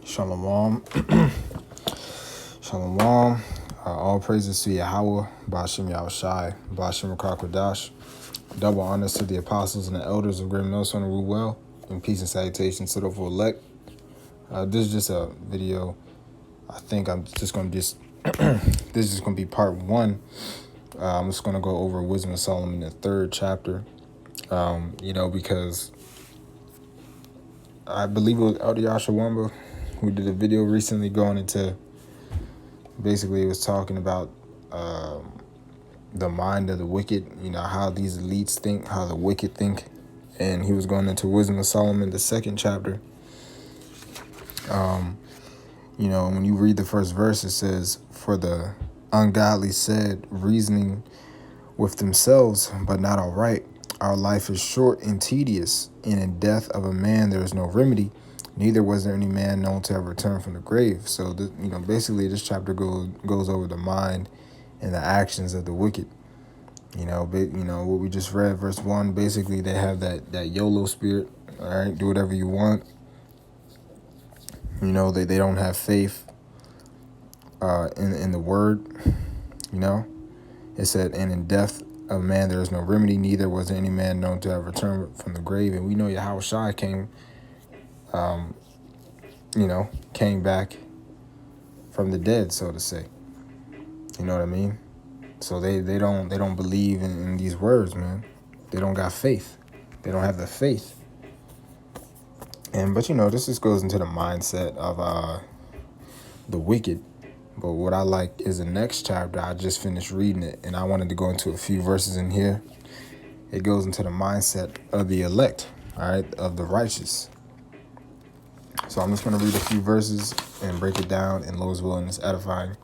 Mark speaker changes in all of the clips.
Speaker 1: Shalom. Shalom. All praises to Yahweh, Bashim Yahushai, Bashim Rakakwadash. Double honors to the apostles and the elders of Great Millstone and Ruwell, and peace and salutations to the full elect. This is just a video. I think I'm just going to this is just going to be part one. I'm just going to go over Wisdom of Solomon, the third chapter, because I believe it was Elder Yashawamba who did a video recently going into, basically it was talking about the mind of the wicked, how these elites think, how the wicked think. And he was going into Wisdom of Solomon, the second chapter. When you read the first verse, it says, "For the ungodly said, reasoning with themselves, but not all right. Our life is short and tedious, and in death of a man there is no remedy. Neither was there any man known to have returned from the grave." So, basically, this chapter goes over the mind and the actions of the wicked. What we just read, verse 1, basically they have that YOLO spirit. All right, do whatever you want. They don't have faith in the word. It said, "And in death of man there is no remedy, neither was there any man known to have returned from the grave." And we know Yahushua came back from the dead, so to say. You know what I mean? So they don't believe in these words, man. They don't got faith. They don't have the faith. But this just goes into the mindset of the wicked. But what I like is the next chapter. I just finished reading it, and I wanted to go into a few verses in here. It goes into the mindset of the elect, all right, of the righteous. So I'm just going to read a few verses and break it down, and Lord's willing, it's edifying.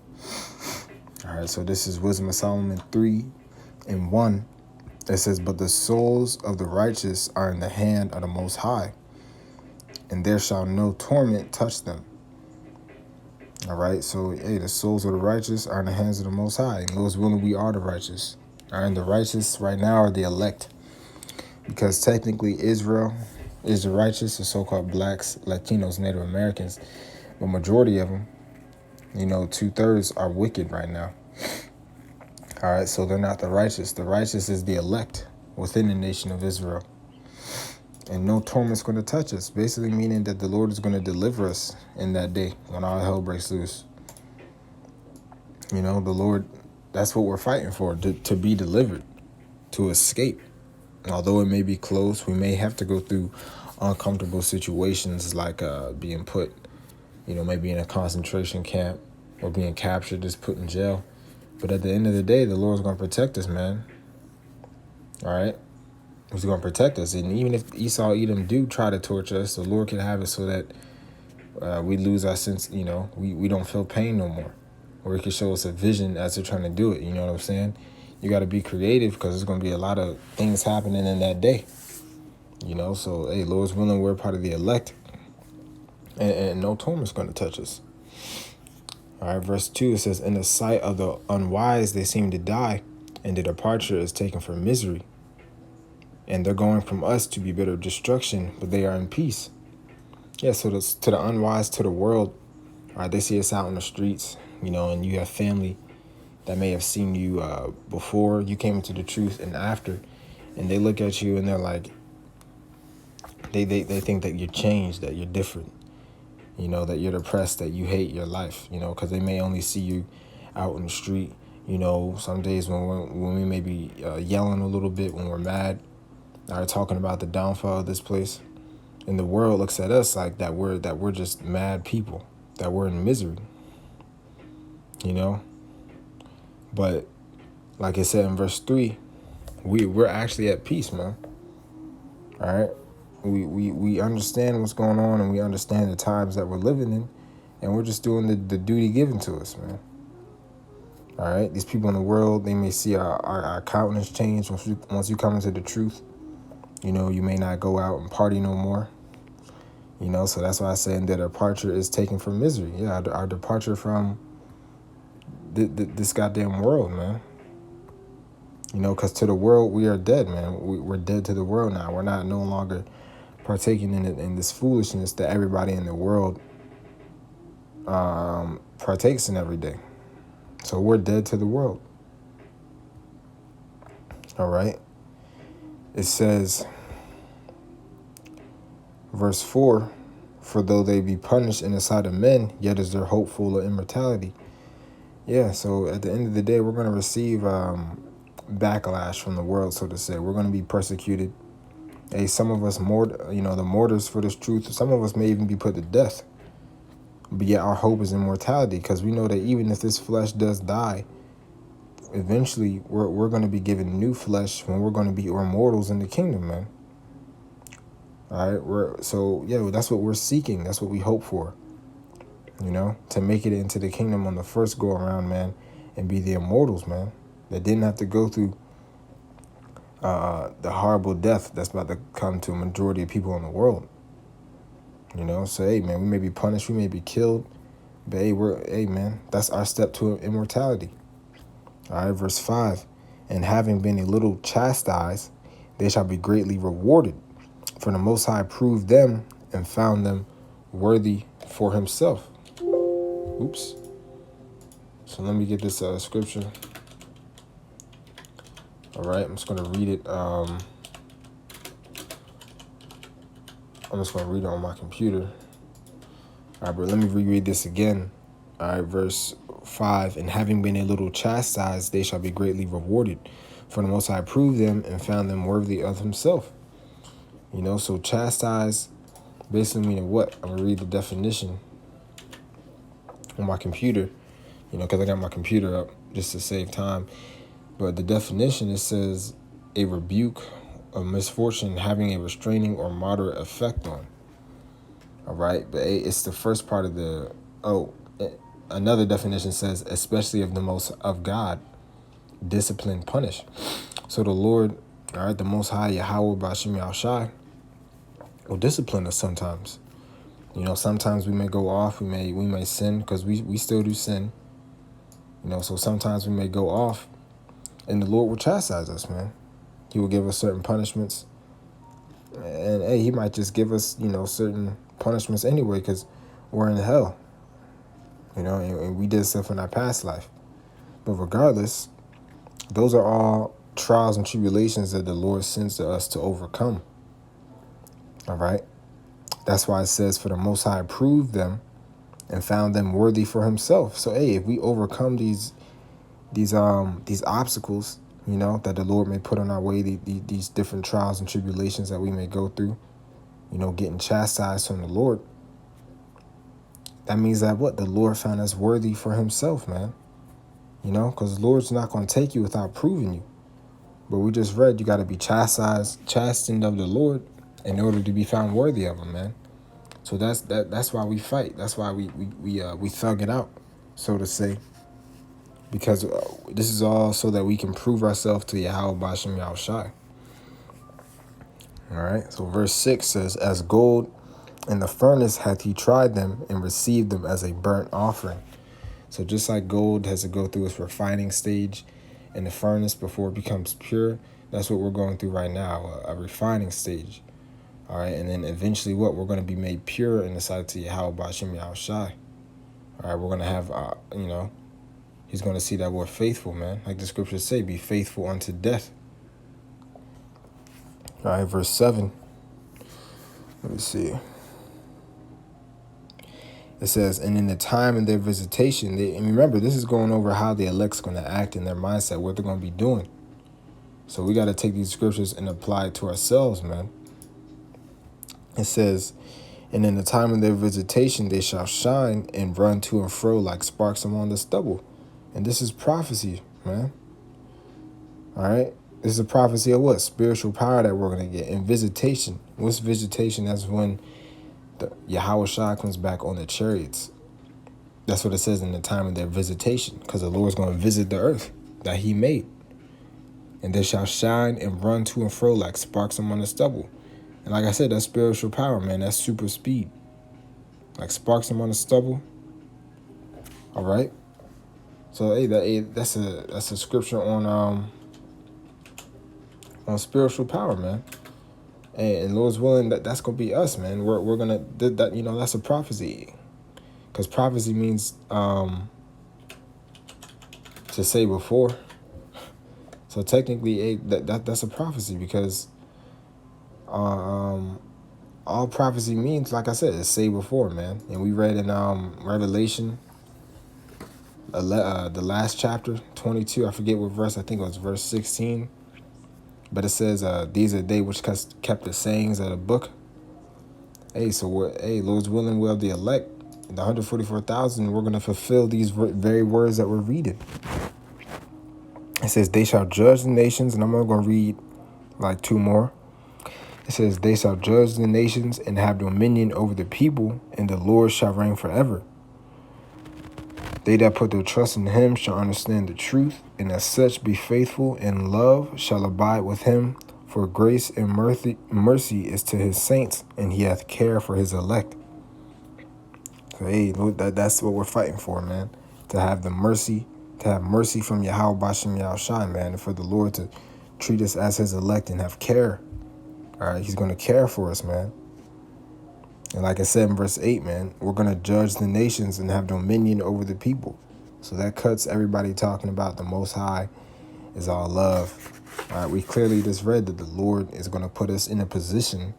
Speaker 1: All right, so this is Wisdom of Solomon 3:1. It says, "But the souls of the righteous are in the hand of the Most High, and there shall no torment touch them." All right, so the souls of the righteous are in the hands of the Most High. And Lord's willing, we are the righteous. All right, and the righteous right now are the elect, because technically Israel is the righteous, the so-called blacks, Latinos, Native Americans. The majority of them, 2/3 are wicked right now. All right, so they're not the righteous. The righteous is the elect within the nation of Israel. And no torment's going to touch us, basically meaning that the Lord is going to deliver us in that day when all hell breaks loose. The Lord, that's what we're fighting for, to be delivered, to escape. Although it may be close, we may have to go through uncomfortable situations like being put, maybe in a concentration camp or being captured, just put in jail. But at the end of the day, the Lord's going to protect us, man. All right? He's going to protect us. And even if Esau, Edom do try to torture us, the Lord can have it so that we lose our sense, we don't feel pain no more. Or he can show us a vision as they're trying to do it. You know what I'm saying? You got to be creative, because there's going to be a lot of things happening in that day. So, hey, Lord's willing, we're part of the elect. And no torment's going to touch us. All right, verse 2, it says, "In the sight of the unwise they seem to die, and the departure is taken for misery. And they're going from us to be bitter destruction, but they are in peace." Yeah, so to the unwise, to the world, all right, they see us out in the streets, and you have family that may have seen you before you came into the truth and after, and they look at you and they're like, they think that you're changed, that you're different, that you're depressed, that you hate your life, because they may only see you out in the street, some days when we may be yelling a little bit, when we're mad, are talking about the downfall of this place. And the world looks at us like that we're just mad people, that we're in misery, But like it said in verse 3, we're actually at peace, man. All right, we understand what's going on, and we understand the times that we're living in, and we're just doing the duty given to us, man. All right, these people in the world, they may see our countenance change once you come into the truth. You may not go out and party no more. So that's why I say that departure is taken from misery. Yeah, our departure from this goddamn world, man. Because to the world, we are dead, man. We're dead to the world now. We're not no longer partaking in this foolishness that everybody in the world partakes in every day. So we're dead to the world. All right. It says, verse 4, for though they be punished in the sight of men, yet is their hope full of immortality. Yeah, so at the end of the day, we're going to receive backlash from the world, so to say. We're going to be persecuted. Hey, some of us, the martyrs for this truth, some of us may even be put to death. But yet our hope is immortality, because we know that even if this flesh does die, eventually we're going to be given new flesh when we're going to be immortals in the kingdom, man. All right, that's what we're seeking. That's what we hope for, to make it into the kingdom on the first go around, man, and be the immortals, man, that didn't have to go through the horrible death that's about to come to a majority of people in the world. So hey, man, we may be punished, we may be killed, but hey, man, that's our step to immortality. All right, verse 5, and having been a little chastised, they shall be greatly rewarded. For the Most High proved them and found them worthy for himself. Oops. So let me get this scripture. All right, I'm just going to read it. I'm just going to read it on my computer. All right, but let me reread this again. All right, verse 5, and having been a little chastised, they shall be greatly rewarded. For the Most High proved them and found them worthy of himself. So chastise basically meaning what? I'm going to read the definition on my computer, because I got my computer up just to save time. But the definition, it says a rebuke of misfortune having a restraining or moderate effect on. All right, but it's the first part of another definition says, especially of God, discipline, punish. So the Lord, all right, the Most High, Yahweh Bashim Yahushai, will discipline us sometimes. Sometimes we may go off, we may sin, because we still do sin. So sometimes we may go off, and the Lord will chastise us, man. He will give us certain punishments. And hey, he might just give us, certain punishments anyway, because we're in hell. And we did stuff in our past life. But regardless, those are all trials and tribulations that the Lord sends to us to overcome. All right. That's why it says, for the Most High proved them and found them worthy for himself. So hey, if we overcome these obstacles, that the Lord may put on our way, these different trials and tribulations that we may go through, getting chastised from the Lord, that means that the Lord found us worthy for himself, man. Because the Lord's not going to take you without proving you. But we just read you got to be chastened of the Lord in order to be found worthy of him, man. So that's why we fight. That's why we thug it out, so to say. Because this is all so that we can prove ourselves to Yahweh Bashim Yahushai. All right. So verse 6 says, as gold in the furnace hath he tried them and received them as a burnt offering. So just like gold has to go through its refining stage in the furnace before it becomes pure, that's what we're going through right now, a refining stage. All right. And then eventually we're going to be made pure in the sight of Yahweh Bashim Yahushai. All right. We're going to have, he's going to see that we're faithful, man. Like the scriptures say, be faithful unto death. All right, verse 7. Let me see. It says, and in the time of their visitation, and remember, this is going over how the elect's going to act in their mindset, what they're going to be doing. So we got to take these scriptures and apply it to ourselves, man. It says, and in the time of their visitation, they shall shine and run to and fro like sparks among the stubble. And this is prophecy, man. All right. This is a prophecy of what? Spiritual power that we're going to get. And visitation. What's visitation? That's when the Yahweh Shah comes back on the chariots. That's what it says in the time of their visitation. Because the Lord's going to visit the earth that he made. And they shall shine and run to and fro like sparks among the stubble. And like I said, that's spiritual power, man. That's super speed. Like sparks among the stubble. All right. So hey, that's a scripture on spiritual power, man. And Lord's willing, that's gonna be us, man. We're gonna that that's a prophecy. because prophecy means to say before. So technically, that's a prophecy, because all prophecy means, like I said, is say before, man. And we read in Revelation, the last chapter, 22. I forget what verse. I think it was verse 16. But it says, "These are they which kept the sayings of the book." Hey, so what? Hey, Lord's willing, we'll the elect, the 144,000. We're gonna fulfill these very words that we're reading. It says, "They shall judge the nations," and I'm only gonna read like two more. It says, "They shall judge the nations and have dominion over the people, and the Lord shall reign forever. They that put their trust in him shall understand the truth, and as such be faithful in love shall abide with him. For grace and mercy is to his saints, and he hath care for his elect." So, hey, that's what we're fighting for, man. To have the mercy, to have mercy from Yahweh Bashem Yahushai, man, and for the Lord to treat us as his elect and have care. All right, he's going to care for us, man. And like I said in verse 8, man, we're going to judge the nations and have dominion over the people. So that cuts everybody talking about the Most High is all love. All right, we clearly just read that the Lord is going to put us in a position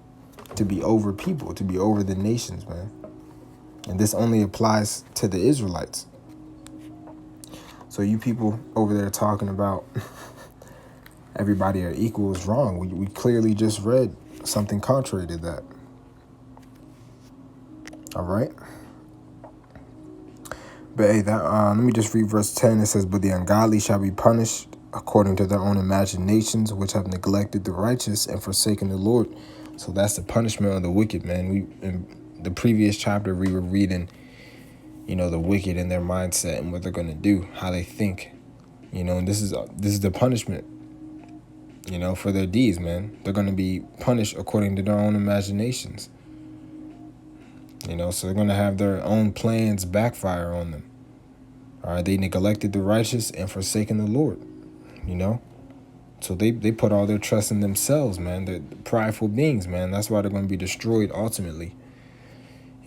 Speaker 1: to be over people, to be over the nations, man. And this only applies to the Israelites. So you people over there talking about everybody are equal is wrong. We clearly just read something contrary to that. All right. But hey, let me just read verse 10. It says, "But the ungodly shall be punished according to their own imaginations, which have neglected the righteous and forsaken the Lord." So that's the punishment of the wicked, man. In the previous chapter, we were reading, the wicked and their mindset and what they're going to do, how they think, and this is the punishment, for their deeds, man. They're going to be punished according to their own imaginations. So they're going to have their own plans backfire on them. All right, they neglected the righteous and forsaken the Lord, So they put all their trust in themselves, man. They're prideful beings, man. That's why they're going to be destroyed ultimately,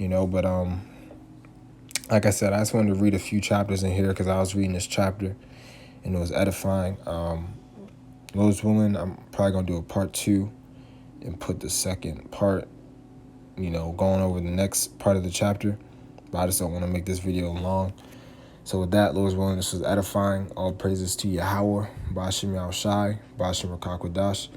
Speaker 1: But like I said, I just wanted to read a few chapters in here because I was reading this chapter and it was edifying. Lord's willing, I'm probably going to do a part 2 and put the second part, going over the next part of the chapter. But I just don't want to make this video long. So with that, Lord's willing, this was edifying. All praises to Yahweh, Bashem Yahushai, Bashem Rakakwadash.